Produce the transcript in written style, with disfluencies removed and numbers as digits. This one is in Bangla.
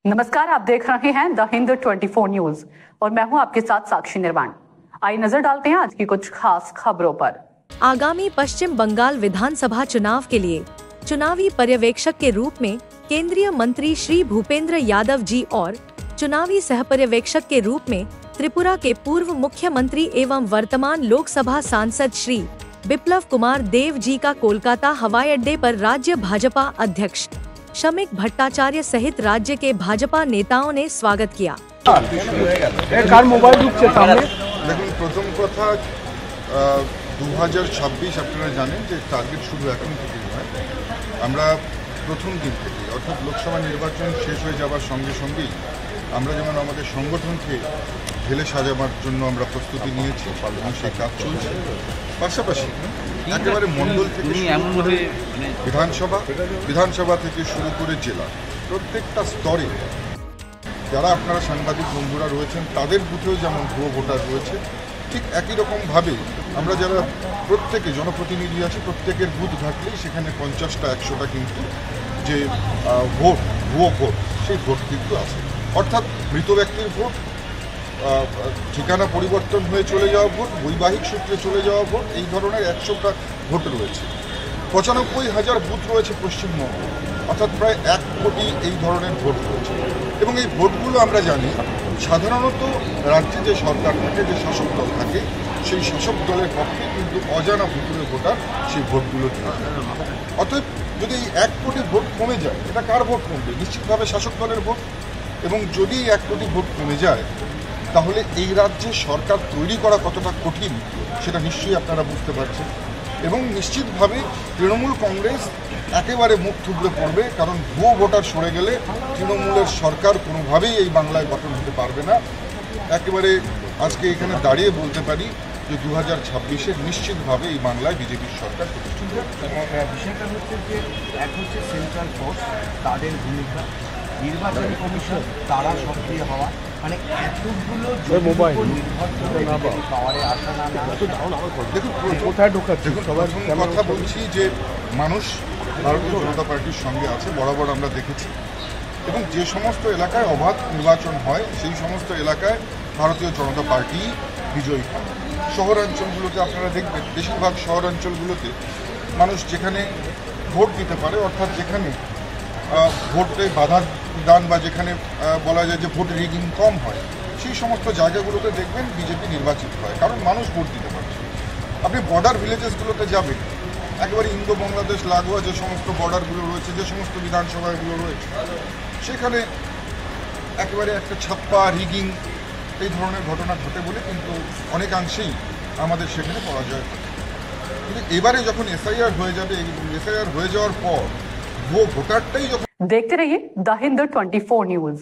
नमस्कार, आप देख रहे हैं द हिंद 24 न्यूज और मैं हूं आपके साथ साक्षी निर्वाण। आइए नजर डालते हैं आज की कुछ खास खबरों पर। आगामी पश्चिम बंगाल विधानसभा चुनाव के लिए चुनावी पर्यवेक्षक के रूप में केंद्रीय मंत्री श्री भूपेंद्र यादव जी और चुनावी सहपर्यवेक्षक के रूप में त्रिपुरा के पूर्व मुख्यमंत्री एवं वर्तमान लोकसभा सांसद श्री बिप्लब कुमार देव जी का कोलकाता हवाई अड्डे पर राज्य भाजपा अध्यक्ष शमिक भट्टाचार्य सहित राज्य के भाजपा नेताओं ने स्वागत किया। দেখুন, প্রথম কথা 2026 আপনারা জানেন যে টার্গেট শুধু এখন থেকেই নয়, আমরা প্রথম দিন থেকে অর্থাৎ লোকসভা নির্বাচন শেষ হয়ে যাওয়ার সঙ্গে সঙ্গেই আমরা যেমন আমাদের সংগঠনকে ঢেলে সাজাবার জন্য আমরা প্রস্তুতি নিয়েছি এবং সেই কাজ চলছে। পাশাপাশি একেবারে মণ্ডল থেকে বিধানসভা থেকে শুরু করে জেলা প্রত্যেকটা স্তরে যারা আপনারা সাংবাদিক বন্ধুরা রয়েছেন তাদের বুথেও যেমন ভুয়ো ভোটার রয়েছে, ঠিক একই রকমভাবে আমরা যারা প্রত্যেকে জনপ্রতিনিধি আছি প্রত্যেকের বুথ ঘাটলেই সেখানে 50টা 100টা কিন্তু যে ভুয়ো ভোট সেই ভোট কিন্তু আছে। অর্থাৎ মৃত ব্যক্তির ভোট, ঠিকানা পরিবর্তন হয়ে চলে যাওয়া ভোট, বৈবাহিক সূত্রে চলে যাওয়া ভোট, এই ধরনের 100টা ভোট রয়েছে। 95,000 বুথ রয়েছে পশ্চিমবঙ্গে, অর্থাৎ প্রায় 1 কোটি এই ধরনের ভোট রয়েছে। এবং এই ভোটগুলো আমরা জানি সাধারণত রাজ্যে যে সরকার থাকে, যে শাসক দল থাকে, সেই শাসক দলের পক্ষে কিন্তু অজানা ভুতুরে ভোটার সেই ভোটগুলো দিয়ে থাকে। অতএব যদি এই 1 কোটি ভোট কমে যায়, এটা কার ভোট কমবে? নিশ্চিতভাবে শাসক দলের ভোট। এবং যদি 1 কোটি ভোট কমে যায় তাহলে এই রাজ্যে সরকার তৈরি করা কতটা কঠিন সেটা নিশ্চয়ই আপনারা বুঝতে পারছেন। এবং নিশ্চিতভাবে তৃণমূল কংগ্রেস একেবারে মুখ থুবড়ে পড়বে, কারণ ভুয়ো ভোটার সরে গেলে তৃণমূলের সরকার কোনোভাবেই এই বাংলায় গঠন হতে পারবে না। একেবারে আজকে এখানে দাঁড়িয়ে বলতে পারি যে 2026-এ নিশ্চিতভাবে এই বাংলায় বিজেপির সরকার প্রতিষ্ঠিত হবে। বিষয়টা হচ্ছে যে এক হচ্ছে সেন্ট্রাল ফোর্স, তাদের ভূমিকা, নির্বাচন কমিশন তারা সক্রিয় হওয়া, মানে এতগুলো পাওয়ারে আসা না। দেখুন, কথা বলছি যে মানুষ ভারতীয় জনতা পার্টির সঙ্গে আছে, বরাবর আমরা দেখেছি। এবং যে সমস্ত এলাকায় অবাধ নির্বাচন হয় সেই সমস্ত এলাকায় ভারতীয় জনতা পার্টি বিজয়ী হয়। শহরাঞ্চলগুলোতে আপনারা দেখবেন, বেশিরভাগ শহরাঞ্চলগুলোতে মানুষ যেখানে ভোট দিতে পারে, অর্থাৎ যেখানে ভোটে বাধা দান বা যেখানে বলা যায় যে ভোট রিগিং কম হয়, সেই সমস্ত জায়গাগুলোতে দেখবেন বিজেপি নির্বাচিত হয়, কারণ মানুষ ভোট দিতে পারছে। আপনি বর্ডার ভিলেজেসগুলোতে যাবেন, একেবারে ইন্দো বাংলাদেশ লাগোয়া যে সমস্ত বর্ডারগুলো রয়েছে, যে সমস্ত বিধানসভাগুলো রয়েছে, সেখানে একেবারে একটা ছাপ্পা রিগিং এই ধরনের ঘটনা ঘটে বলে কিন্তু অনেকাংশেই আমাদের সেখানে পরাজয় হয়। কিন্তু এবারে যখন এসআইআর হয়ে যাবে, এসআইআর হয়ে যাওয়ার পর ভোটারটাই যখন देखते रहिए द हिंद 24 न्यूज।